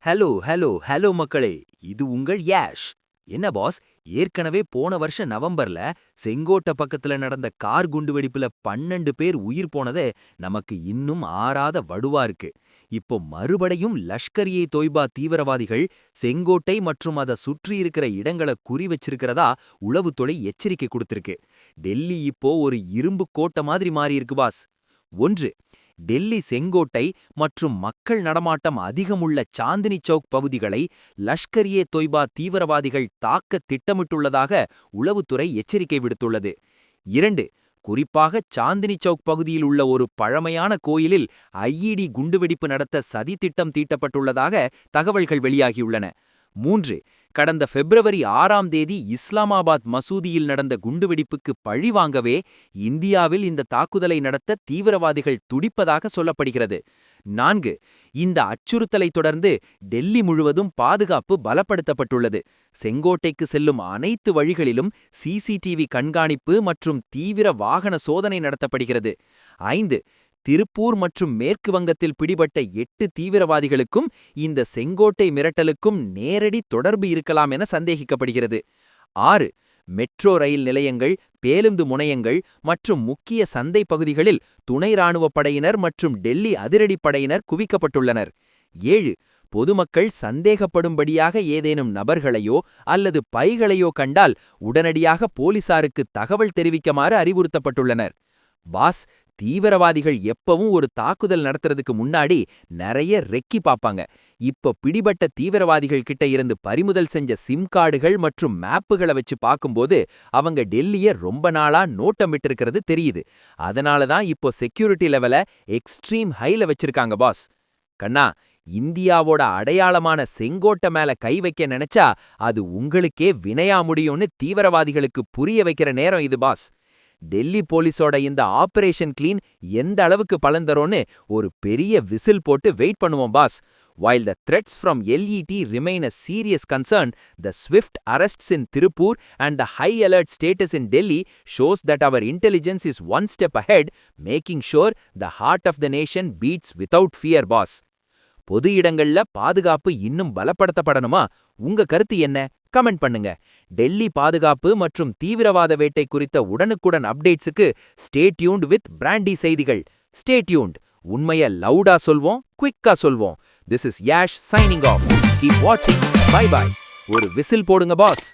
Hello hello hello மக்களே, இது உங்கள் யாஷ். என்ன பாஸ், ஏற்கனவே போன வருஷம் நவம்பர்ல செங்கோட்டை பக்கத்துல நடந்த கார் குண்டுவெடிப்புல 12 பேர் உயிர் போனதே நமக்கு இன்னும் ஆறாத வடுவா இருக்கு. இப்போ மறுபடியும் லஷ்கர்-இ தொய்பா தீவிரவாதிகள் செங்கோட்டை மற்றும் அதை சுற்றி இருக்கிற இடங்களை குறி வச்சிருக்கிறதா உளவுத்துறை எச்சரிக்கை கொடுத்திருக்கு. டெல்லி இப்போ ஒரு இரும்பு கோட்டை மாதிரி மாறி இருக்கு பாஸ். 1. டெல்லி செங்கோட்டை மற்றும் மக்கள் நடமாட்டம் அதிகமுள்ள சாந்தினி சௌக் பகுதிகளை லஷ்கர்-இ தொய்பா தீவிரவாதிகள் தாக்க திட்டமிட்டுள்ளதாக உளவுத்துறை எச்சரிக்கை விடுத்துள்ளது. 2. குறிப்பாக சாந்தினி சௌக் பகுதியில் உள்ள ஒரு பழமையான கோயிலில் ஐஇடி குண்டுவெடிப்பு நடத்த சதி திட்டம் தீட்டப்பட்டுள்ளதாக தகவல்கள் வெளியாகியுள்ளன. 3. கடந்த பிப்ரவரி 6ஆம் தேதி இஸ்லாமாபாத் மசூதியில் நடந்த குண்டுவெடிப்புக்கு பழிவாங்கவே இந்தியாவில் இந்த தாக்குதலை நடத்த தீவிரவாதிகள் துடிப்பதாக சொல்லப்படுகிறது. 4. இந்த அச்சுறுத்தலை தொடர்ந்து டெல்லி முழுவதும் பாதுகாப்பு பலப்படுத்தப்பட்டுள்ளது. செங்கோட்டைக்கு செல்லும் அனைத்து வழிகளிலும் சிசிடிவி கண்காணிப்பு மற்றும் தீவிர வாகன சோதனை நடத்தப்படுகிறது. 5. திருப்பூர் மற்றும் மேற்கு வங்கத்தில் பிடிபட்ட 8 தீவிரவாதிகளுக்கும் இந்த செங்கோட்டை மிரட்டலுக்கும் நேரடி தொடர்பு இருக்கலாம் என சந்தேகிக்கப்படுகிறது. 6. மெட்ரோ ரயில் நிலையங்கள், பேருந்து முனையங்கள் மற்றும் முக்கிய சந்தை பகுதிகளில் துணை ராணுவப் படையினர் மற்றும் டெல்லி அதிரடிப்படையினர் குவிக்கப்பட்டுள்ளனர். 7. பொதுமக்கள் சந்தேகப்படும்படியாக ஏதேனும் நபர்களையோ அல்லது பைகளையோ கண்டால் உடனடியாக போலீசாருக்கு தகவல் தெரிவிக்குமாறு அறிவுறுத்தப்பட்டுள்ளனர். பாஸ், தீவிரவாதிகள் எப்பவும் ஒரு தாக்குதல் நடத்துறதுக்கு முன்னாடி நிறைய ரெக்கி பாப்பாங்க. இப்ப பிடிபட்ட தீவிரவாதிகள் கிட்ட இருந்து பறிமுதல் செஞ்ச சிம் கார்டுகள் மற்றும் மேப்புகளை வச்சு பார்க்கும்போது அவங்க டெல்லிய ரொம்ப நாளா நோட்டமிட்டு இருக்கிறது தெரியுது. அதனாலதான் இப்போ செக்யூரிட்டி லெவல எக்ஸ்ட்ரீம் ஹைல வச்சிருக்காங்க பாஸ். கண்ணா, இந்தியாவோட அடையாளமான செங்கோட்டை மேல கை வைக்க நினைச்சா அது உங்களுக்கே வினையா முடியும்னு தீவிரவாதிகளுக்கு புரிய வைக்கிற நேரம் இது பாஸ். டெல்லி போலீஸோட இந்த ஆபரேஷன் கிளீன் எந்த அளவுக்கு பலன் தரும்னு ஒரு பெரிய விசில் போட்டு வெயிட் பண்ணுவோம் pass. While the threats from LET remain a serious concern, the swift arrests in Tirupur and the high alert status in Delhi shows that our intelligence is one step ahead, making sure the heart of the nation beats without fear, boss. பொது இடங்கள்ல பாதுகாப்பு இன்னும் பலப்படுத்தப்படணுமா? உங்க கருத்து என்ன? Comment பண்ணுங்க. டெல்லி பாதுகாப்பு மற்றும் தீவிரவாத வேட்டை குறித்த உடனுக்குடன் அப்டேட்ஸுக்கு ஸ்டே டியூன்ட் வித் பிராண்டி செய்திகள். Stay tuned. உண்மைய லவுடா சொல்வோம், குவிக்கா சொல்வோம். This is Yash signing off. Keep வாட்சிங். Bye bye. ஒரு விசில் போடுங்க பாஸ்.